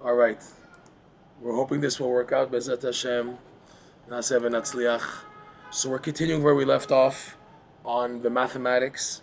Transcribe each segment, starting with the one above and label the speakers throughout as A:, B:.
A: All right. We're hoping this will work out. Bezat Hashem. Naseh v'natzliach. So we're continuing where we left off on the mathematics.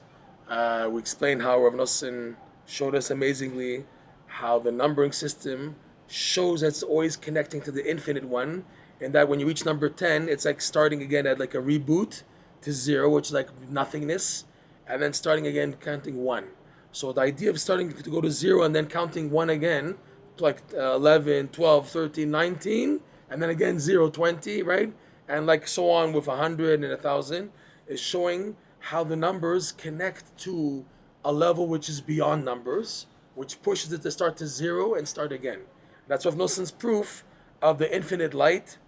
A: We explained how Rav Nosson showed us amazingly how the numbering system shows that it's always connecting to the infinite one, and that when you reach number 10, it's like starting again at like a reboot to zero, which is like nothingness, and then starting again counting one. So the idea of starting to go to zero and then counting one again, like 11, 12, 13, 19, and then again 0, 20, right? And like so on with 100 and 1,000, is showing how the numbers connect to a level which is beyond numbers, which pushes it to start to zero and start again. That's Rav Nosson's proof of the infinite light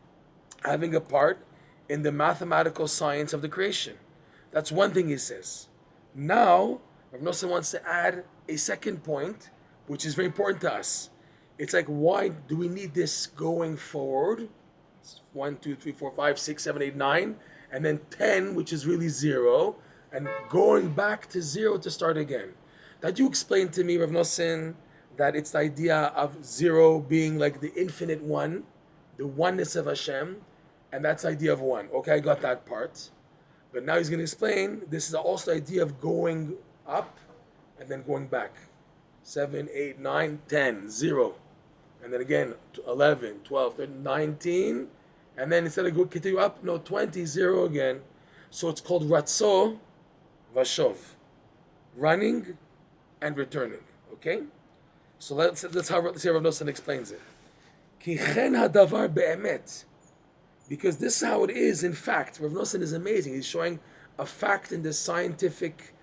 A: having a part in the mathematical science of the creation. That's one thing he says. Now, Rav Nosson wants to add a second point, which is very important to us. It's like, why do we need this going forward? 1, 2, 3, 4, 5, 6, 7, 8, 9, and then 10, which is really zero, and going back to zero to start again. That you explained to me, Rav Nosson, that it's the idea of zero being like the infinite one, the oneness of Hashem, and that's the idea of one. Okay, I got that part. But now he's going to explain, this is also the idea of going up and then going back. 7, 8, 9, 10, 0. And then again, 11, 12, 13, 19. And then instead of go continue up, 20, 0 again. So it's called Ratzo Vashov. Running and returning. Okay? So let's see how Rav Nosson explains it. Ki chen hadavar be'emet. Because this is how it is. In fact, Rav Nosson is amazing. He's showing a fact in the scientific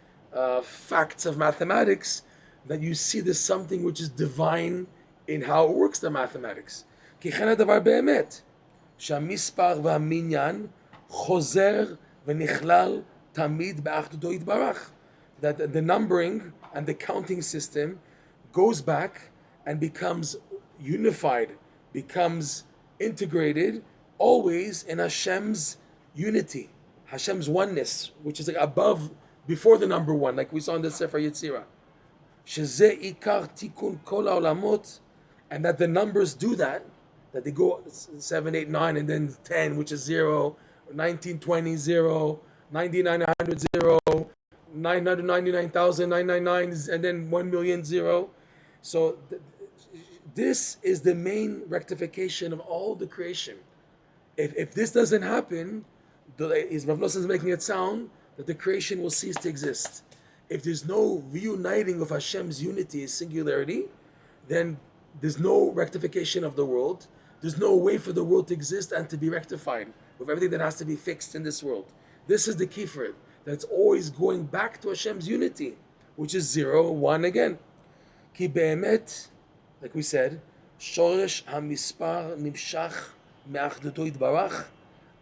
A: facts of mathematics that you see there's something which is divine in how it works, the mathematics. Ki chen hadavar be'emet. שהמספר והמניין חוזר ונכלל תמיד באחדותו יתברך. That the numbering and the counting system goes back and becomes unified, becomes integrated, always in Hashem's unity, Hashem's oneness, which is like above, before the number one, like we saw in the Sefer Yetzirah. שזה עיקר תיקון כל העולמות, and that the numbers do that they go 7, 8, 9, and then 10, which is 0, 19, 20, 0, 99, 100, 0, 999,999, and then 1 million, 0. So this is the main rectification of all the creation. If this doesn't happen, Rav Nosson is making it sound that the creation will cease to exist. If there's no reuniting of Hashem's unity, his singularity, then there's no rectification of the world. There's no way for the world to exist and to be rectified with everything that has to be fixed in this world. This is the key for it. That it's always going back to Hashem's unity, which is 0, 1 again. Ki be'emet, like we said, shoresh hamispar nimshach me'achduto yitbarach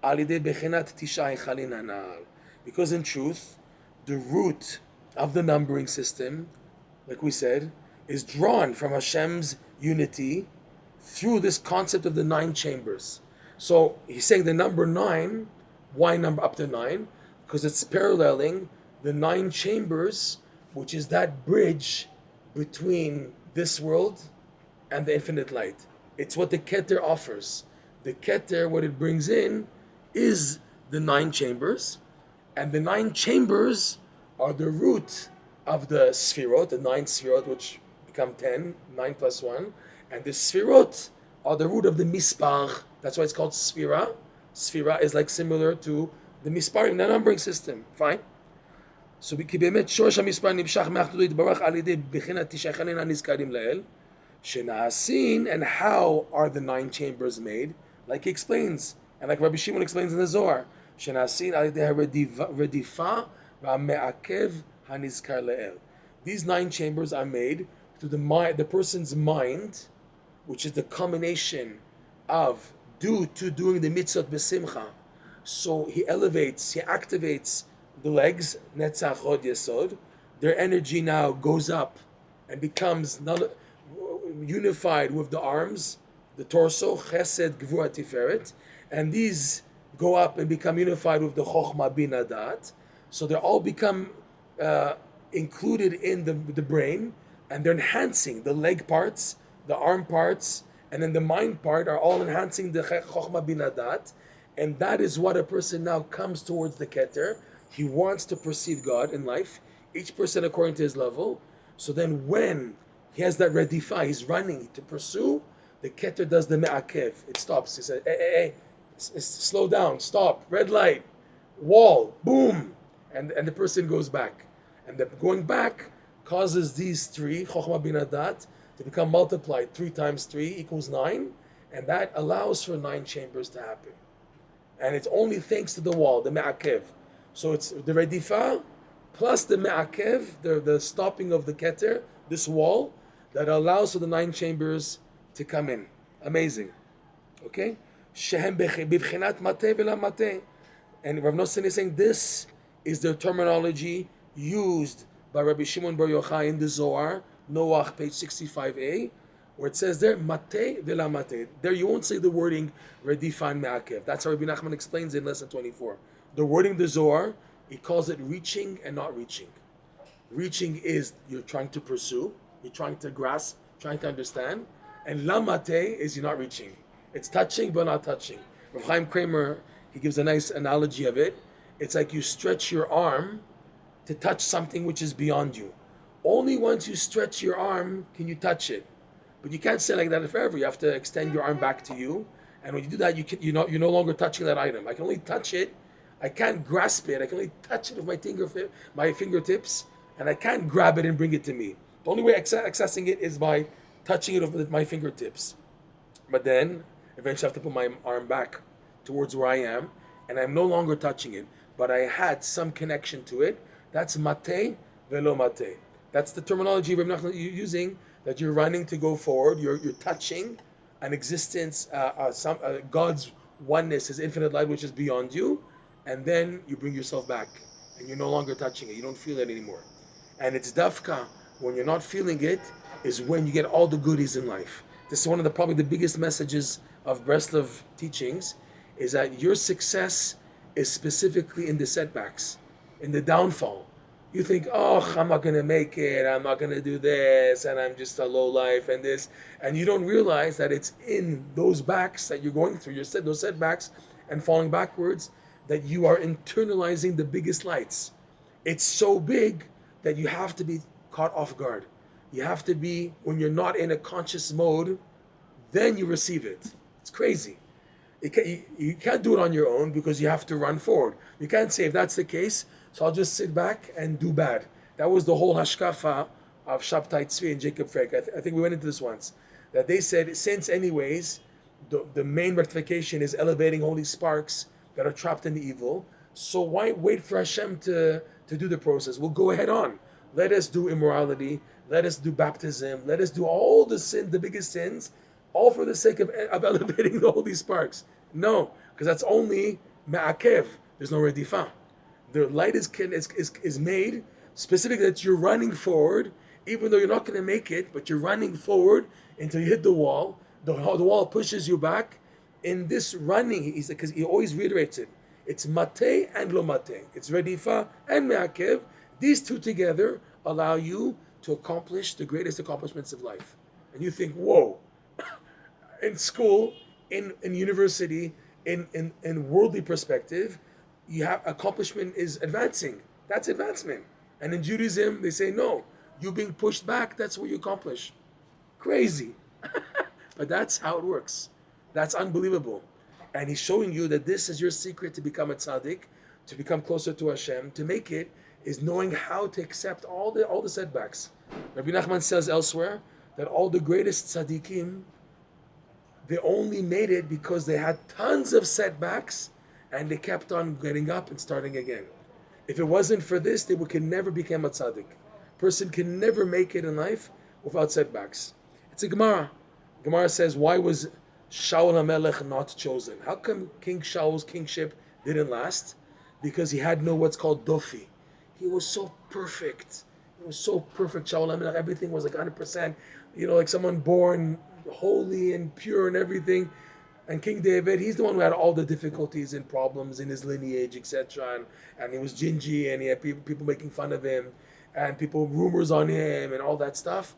A: al yidei bechinat tisha hechalin hanal. Because in truth, the root of the numbering system, like we said, is drawn from Hashem's unity through this concept of the 9 chambers. So he's saying the number 9, why number up to 9? Because it's paralleling the 9 chambers, which is that bridge between this world and the infinite light. It's what the Keter offers. The Keter, what it brings in, is the 9 chambers, and the 9 chambers are the root of the Sfirot, the 9 Sfirot, which become 10, 9 plus 1, and the Sfirot are the root of the Mispar. That's why it's called Sfira. Sfira is like similar to the Misparing, the numbering system. Fine? So, כי באמת שורש המספר נמשך מאחדותו יתברך על ידי בחינת תשעכנין הנזכרים לאל, שנעשין, and how are the 9 chambers made? Like he explains, and like Rabbi Shimon explains in the Zohar, שנעשין על ידי הרדיפה והמעכב הנזכר לאל. These 9 chambers are made through the person's mind, which is the combination of due to doing the mitzvot besimcha. So he activates the legs, netzach hod yesod. Their energy now goes up and becomes unified with the arms, the torso, chesed, gvura, tiferet, and these go up and become unified with the chokhmah, bina, dat. So they all become included in the brain, and they're enhancing the leg parts the arm parts, and then the mind part are all enhancing the chokhmah bin adat, and that is what a person now comes towards the Keter. He wants to perceive God in life, each person according to his level. So then when he has that redifa, he's running to pursue, the Keter does the me'akev. It stops. He says, hey, slow down, stop, red light, wall, boom. And the person goes back. And the going back causes these three, chokhmah bin adat, to become multiplied. 3 times 3 equals 9. And that allows for 9 chambers to happen. And it's only thanks to the wall, the me'akev. So it's the redifa plus the me'akev, the stopping of the Keter, this wall, that allows for the 9 chambers to come in. Amazing. Okay? Shehem bivchinat mateh v'la mateh. And Rav Nosson is saying this is the terminology used by Rabbi Shimon Bar Yochai in the Zohar, Noach, page 65a, where it says there, mateh v'la mateh. There you won't say the wording redifa and me'akev. That's how Rabbi Nachman explains it in lesson 24. The wording the Zohar, he calls it reaching and not reaching. Reaching is you're trying to pursue, you're trying to grasp, trying to understand. And la mateh is you're not reaching. It's touching but not touching. Rav Chaim Kramer, he gives a nice analogy of it. It's like you stretch your arm to touch something which is beyond you. Only once you stretch your arm can you touch it. But you can't stay like that forever. You have to extend your arm back to you. And when you do that, you're no longer touching that item. I can only touch it. I can't grasp it. I can only touch it with my fingertips. And I can't grab it and bring it to me. The only way accessing it is by touching it with my fingertips. But then, eventually I have to put my arm back towards where I am. And I'm no longer touching it. But I had some connection to it. That's mateh velo mateh. That's the terminology Rabbi Nachman you're using, that you're running to go forward. You're touching an existence, God's oneness, His infinite light, which is beyond you. And then you bring yourself back. And you're no longer touching it. You don't feel it anymore. And it's dafka, when you're not feeling it, is when you get all the goodies in life. This is one of probably the biggest messages of Breslov teachings, is that your success is specifically in the setbacks, in the downfall. You think, oh, I'm not going to make it, I'm not going to do this, and I'm just a low life and this. And you don't realize that it's in those backs that you're going through, those setbacks and falling backwards, that you are internalizing the biggest lights. It's so big that you have to be caught off guard. You have to be, when you're not in a conscious mode, then you receive it. It's crazy. You can't do it on your own because you have to run forward. You can't say, if that's the case, so I'll just sit back and do bad. That was the whole hashkafa of Shabtai Tzvi and Jacob Freck. I think we went into this once. That they said, since anyways, the main rectification is elevating holy sparks that are trapped in the evil, so why wait for Hashem to do the process? We'll go ahead on. Let us do immorality. Let us do baptism. Let us do all the sin, the biggest sins, all for the sake of elevating the holy sparks. No, because that's only me'akev. There's no redifa. The light is made specifically that you're running forward, even though you're not going to make it, but you're running forward until you hit the wall. The wall pushes you back. In this running, because he always reiterates it, it's mateh and lo mateh. It's redifa and me'akev. These two together allow you to accomplish the greatest accomplishments of life. And you think, whoa, in school, in university, in worldly perspective, you have accomplishment is advancing. That's advancement. And in Judaism, they say, no, you being pushed back, that's what you accomplish. Crazy. But that's how it works. That's unbelievable. And he's showing you that this is your secret to become a tzaddik, to become closer to Hashem. To make it is knowing how to accept all the setbacks. Rabbi Nachman says elsewhere that all the greatest tzaddikim, they only made it because they had tons of setbacks and they kept on getting up and starting again. If it wasn't for this, they can never become a tzaddik. Person can never make it in life without setbacks. It's a Gemara. Gemara says, why was Shaul HaMelech not chosen? How come King Shaul's kingship didn't last? Because he had no what's called dofi. He was so perfect. He was so perfect, Shaul HaMelech. Everything was like 100%. Like someone born holy and pure and everything. And King David, he's the one who had all the difficulties and problems in his lineage, etc. And he was gingy, and he had people making fun of him, and rumors on him, and all that stuff.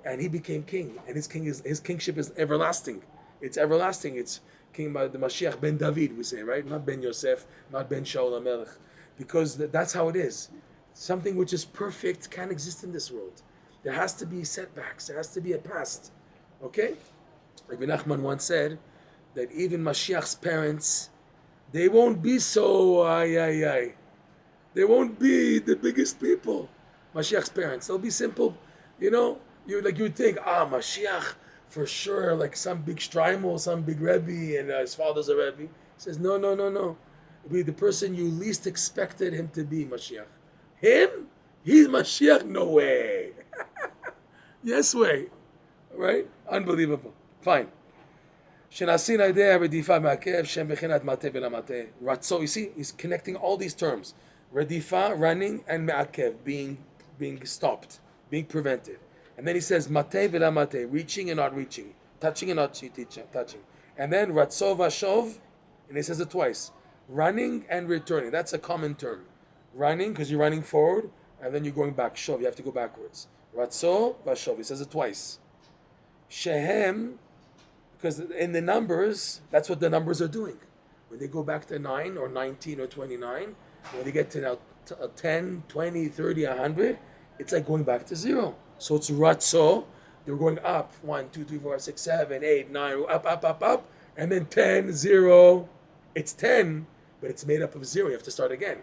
A: and he became king, and his kingship is everlasting. It's everlasting. It's king by the Mashiach ben David, we say, right? Not ben Yosef, not ben Shaul HaMelech, because that's how it is. Something which is perfect can't exist in this world. There has to be setbacks. There has to be a past. Okay? Rabbi Nachman once said that even Mashiach's parents, they won't be so They won't be the biggest people. Mashiach's parents, they'll be simple. You would think, Mashiach, for sure, like some big Streimel, some big Rebbe, and his father's a Rebbe. He says, no. It'll be the person you least expected him to be, Mashiach. Him? He's Mashiach? No way. Yes way. Right? Unbelievable. Fine. Ratzo, you see, he's connecting all these terms. Redifa, running, and me'akev, being stopped, being prevented. And then he says, mate v'la mate, reaching and not reaching, touching and not touching. And then ratzo v'shov, and he says it twice, running and returning. That's a common term. Running, because you're running forward, and then you're going back. Shov, you have to go backwards. Ratzo v'shov, he says it twice. Shehem, because in the numbers, that's what the numbers are doing. When they go back to 9 or 19 or 29, when they get to now 10, 20, 30, 100, it's like going back to 0. So it's ratzo, they're going up. 1, 2, 3, 4, 5, 6, 7, 8, 9, up. And then 10, 0. It's 10, but it's made up of 0. You have to start again.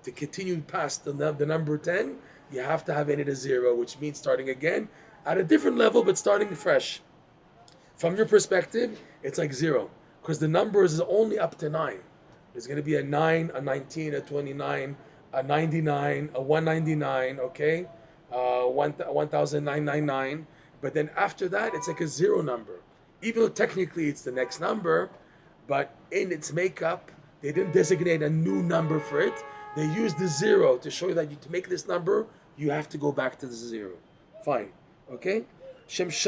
A: To continue past the number 10, you have to have in it a 0, which means starting again at a different level, but starting fresh. From your perspective, it's like 0, because the numbers is only up to 9. There's going to be a 9, a 19, a 29, a 99, a 199, okay? 1,999. But then after that, it's like a 0 number. Even though technically it's the next number, but in its makeup, they didn't designate a new number for it. They used the 0 to show you that to make this number, you have to go back to the 0. Fine, okay? Because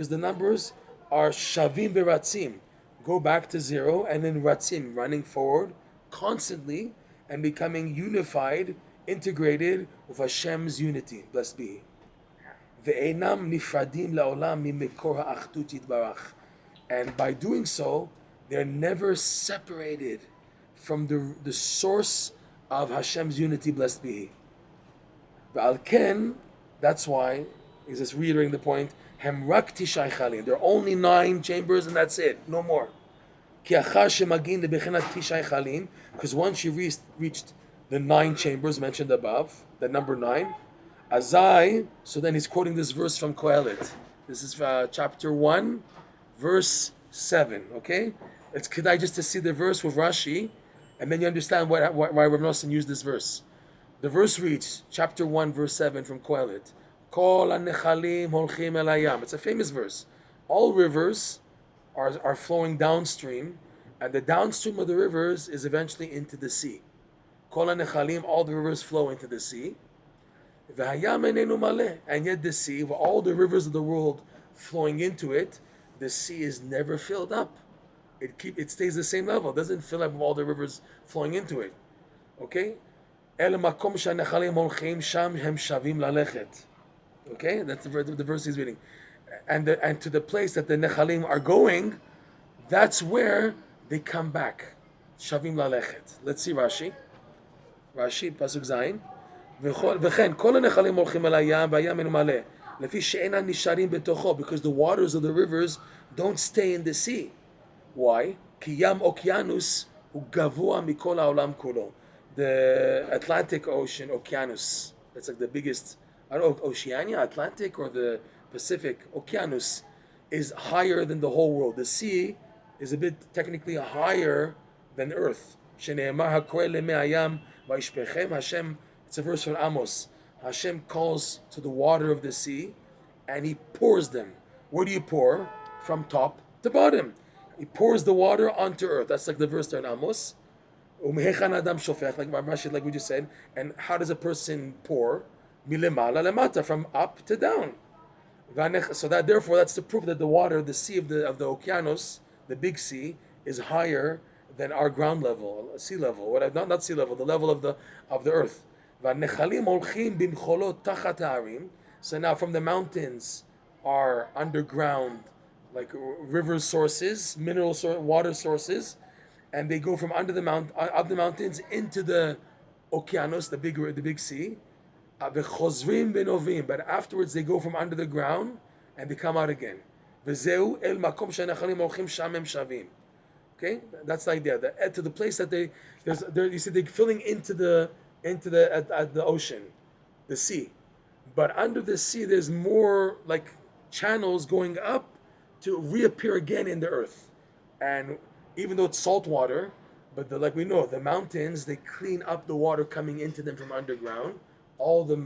A: the numbers are shavim v'ratzim, go back to 0, and then ratzim, running forward constantly and becoming unified, integrated with Hashem's unity. Blessed be He. Ve'enam nifradim la'olam mimekor ha'achdut yitbarach. And by doing so, they're never separated from the source of Hashem's unity. Blessed be He. Ve'al ken, that's why, he's just reiterating the point, Hem rak tishay chalin. There are only 9 chambers and that's it, no more. Ki achar shemagin lebechinat tishay chalin, because once you reached the 9 chambers mentioned above, the number 9, azai, so then he's quoting this verse from Kohelet. This is chapter 1, verse 7, okay? It's kedai just to see the verse with Rashi, and then you understand why Rav Nosson used this verse. The verse reads, chapter 1, verse 7 from Kohelet. Kol hanechalim holchim el hayam. It's a famous verse. All rivers are flowing downstream, and the downstream of the rivers is eventually into the sea. Kol hanechalim, all the rivers flow into the sea. V'hayam enenu maleh. And yet the sea, with all the rivers of the world flowing into it, the sea is never filled up. It stays the same level. It doesn't fill up with all the rivers flowing into it. Okay? Okay, that's the verse he's reading. And to the place that the Nechalim are going, that's where they come back. Shavim lalechet. Let's see Rashi. Pasuk Zayin. V'chen, kol hanechalim holchim el hayam, v'hayam enu maleh. Lefi she'enan nisharim betocho, because the waters of the rivers don't stay in the sea. Why? Ki yam okeanus hu gavua mikol ha'olam kulo. The Atlantic Ocean, Oceanus, that's like the biggest, I don't know, Oceania, Atlantic, or the Pacific, Oceanus, is higher than the whole world. The sea is a bit technically higher than Earth. Hashem, it's a verse from Amos. Hashem calls to the water of the sea, and He pours them. Where do you pour? From top to bottom. He pours the water onto Earth. That's like the verse there in Amos. Like we just said, and how does a person pour? Milemala lemata, from up to down. So that therefore that's the proof that the water, the sea of the Oceanus, the big sea, is higher than our ground level, sea level. Not sea level, the level of the earth. והנחלים הולכים במחולות תחת הערים. So now from the mountains are underground, like river sources, water sources, and they go from under the up the mountains into the okeanos, the big sea. וחוזרים וnovim, but afterwards they go from under the ground and they come out again. וזהו אל מקום שהנחלים הולכים שם הם שווים. Okay, that's the idea. To the place that you see they're filling into the ocean, the sea, but under the sea there's more like channels going up to reappear again in the earth. And even though it's salt water, but like we know, the mountains, they clean up the water coming into them from underground. All the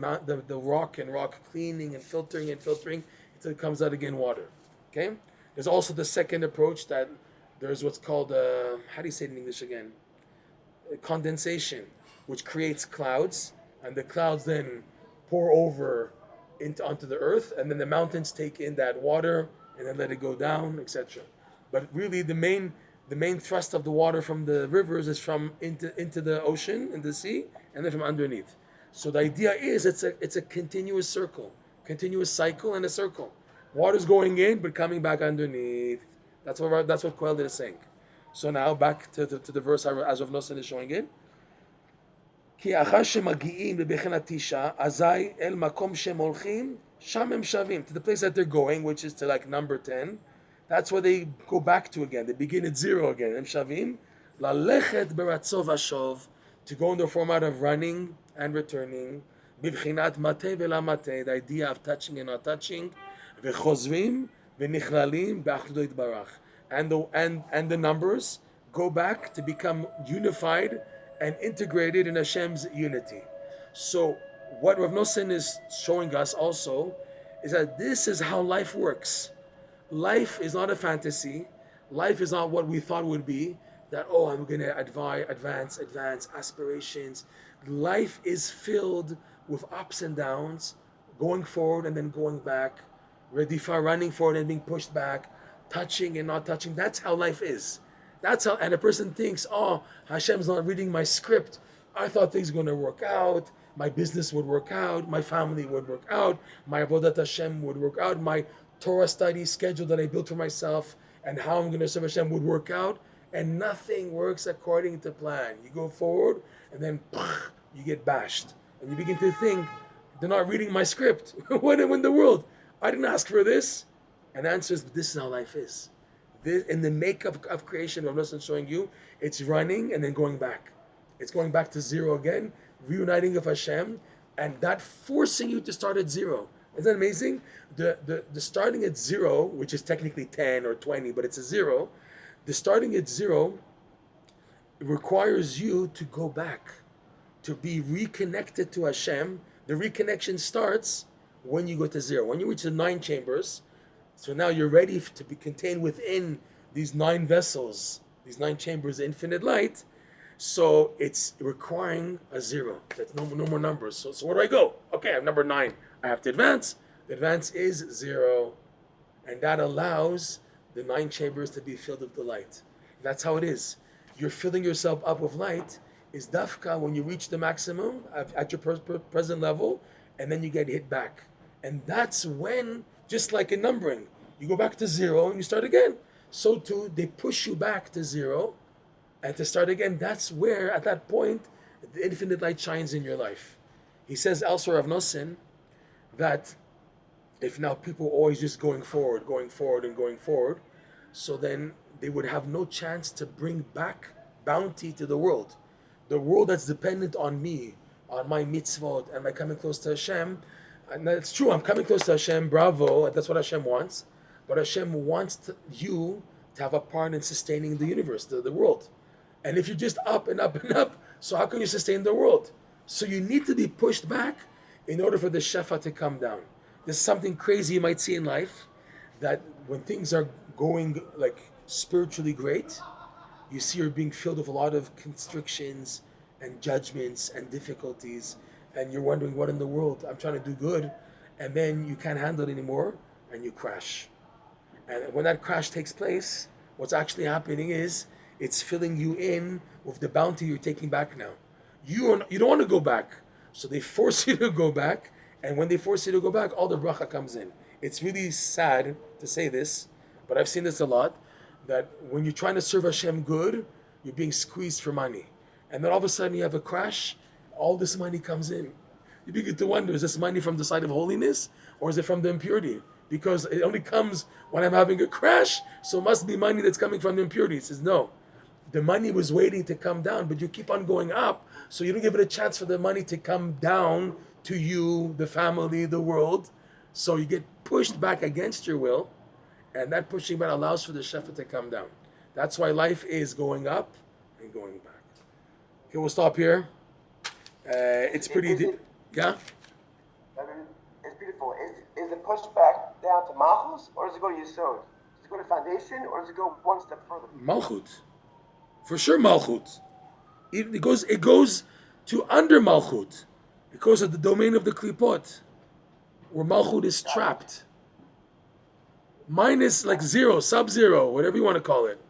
A: rock cleaning and filtering until it comes out again water. Okay, there's also the second approach that there's what's called how do you say it in English again? Condensation, which creates clouds, and the clouds then pour over onto the earth, and then the mountains take in that water and then let it go down, etc. But really, the main thrust of the water from the rivers is from into the ocean and the sea, and then from underneath. So the idea is it's a continuous cycle and a circle. Water's going in but coming back underneath. That's what Kohelet is saying. So now back to the verse as Rav Nosson is showing it. כי אחר שמגיעים לבחינת תשעה, אזי אל מקום שהם הולכים, שם הם שווים. To the place that they're going, which is to like number 10, that's where they go back to again. They begin at 0 again. הם שווים. ללכת ברצו ושוב, to go in the format of running and returning. בבחינת מטה ולמטה, the idea of touching and not touching. וחוזרים ונכללים באחדותו יתברך. And the numbers go back to become unified and integrated in Hashem's unity. So what Rav Nosson is showing us also is that this is how life works. Life is not a fantasy. Life is not what we thought it would be, that, oh, I'm going to advance, aspirations. Life is filled with ups and downs, going forward and then going back, redifa, running forward and being pushed back, touching and not touching. That's how life is. That's how, and a person thinks, oh, Hashem's not reading my script. I thought things were going to work out. My business would work out. My family would work out. My avodat Hashem would work out. My Torah study schedule that I built for myself and how I'm going to serve Hashem would work out. And nothing works according to plan. You go forward and then you get bashed. And you begin to think, they're not reading my script. What in the world? I didn't ask for this. And the answer is, this is how life is. In the makeup of creation, Rav Nosson showing you, it's running and then going back. It's going back to 0 again, reuniting with Hashem, and that forcing you to start at 0. Isn't that amazing? The starting at 0, which is technically 10 or 20, but it's a 0. The starting at 0 requires you to go back, to be reconnected to Hashem. The reconnection starts when you go to 0. When you reach the 9 chambers, so now you're ready to be contained within these 9 vessels, these 9 chambers, infinite light. So it's requiring a 0. That's no more numbers. So where do I go? Okay, I'm number 9. I have to advance. The advance is 0. And that allows the 9 chambers to be filled with the light. That's how it is. You're filling yourself up with light is dafka when you reach the maximum at your present level, and then you get hit back. And that's when, just like in numbering, you go back to 0 and you start again. So too, they push you back to 0 and to start again. That's where, at that point, the infinite light shines in your life. He says elsewhere of Nosson that if now people always just going forward, so then they would have no chance to bring back bounty to the world. The world that's dependent on me, on my mitzvot, and my coming close to Hashem. And that's true, I'm coming close to Hashem, bravo, that's what Hashem wants. But Hashem wants you to have a part in sustaining the universe, the world. And if you're just up and up and up, so how can you sustain the world? So you need to be pushed back in order for the shefa to come down. There's something crazy you might see in life, that when things are going like spiritually great, you see you're being filled with a lot of constrictions and judgments and difficulties, and you're wondering what in the world, I'm trying to do good, and then you can't handle it anymore, and you crash. And when that crash takes place, what's actually happening is, it's filling you in with the bounty you're taking back now. You don't want to go back. So they force you to go back, and when they force you to go back, all the bracha comes in. It's really sad to say this, but I've seen this a lot, that when you're trying to serve Hashem good, you're being squeezed for money. And then all of a sudden you have a crash, all this money comes in. You begin to wonder, is this money from the side of holiness, or is it from the impurity? Because it only comes when I'm having a crash, so it must be money that's coming from the impurity. It says, no. The money was waiting to come down, but you keep on going up, so you don't give it a chance for the money to come down to you, the family, the world. So you get pushed back against your will, and that pushing back allows for the shefa to come down. That's why life is going up and going back. Okay, we'll stop here. It's pretty deep. Yeah?
B: It's beautiful. Is the pushback down to Malchut, or does it go to Yesod? Does it go to foundation, or does it go one step further?
A: Malchut. For sure, Malchut. It goes to under Malchut. It goes to the domain of the klipot, where Malchut is trapped. Minus like zero, sub-zero, whatever you want to call it.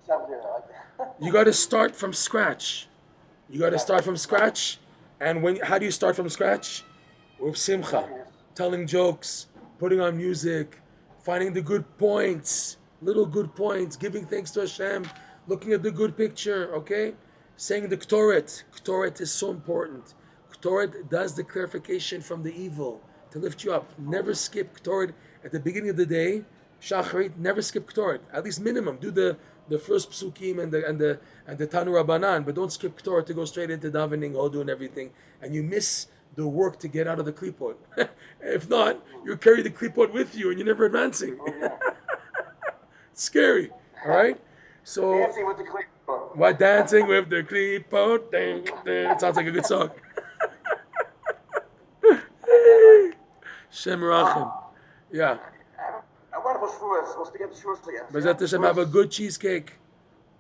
B: Sub-zero.
A: You got to start from scratch. And how do you start from scratch? With simcha, telling jokes, putting on music, finding the good points, little good points, giving thanks to Hashem, looking at the good picture, okay? Saying the Ketoret. Ketoret is so important. Ketoret does the clarification from the evil to lift you up. Never skip Ketoret at the beginning of the day. Shacharit, never skip Ketoret. At least minimum. Do the first psukim and the Tanu Rabbanan, but don't skip Ketoret to go straight into davening, Hodu and everything. And you miss the work to get out of the klipot. If not, you carry the klipot with you and you're never advancing. It's scary. All right? So
B: Dancing with the klipot.
A: Why dancing with the klipot? It sounds like a good song. Shem Rachim. Yeah.
B: A wonderful shvuas. We'll speak at the shvuas again.
A: Bezat Hashem, have a good cheesecake.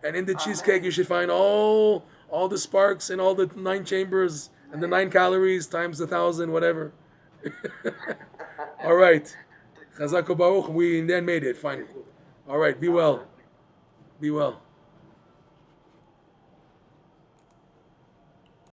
A: And in the cheesecake, you should find all the sparks and all the 9 chambers and the 9 calories times 1,000, whatever. All right. Chazak Baruch, we then made it. Fine. All right. Be well. Be well.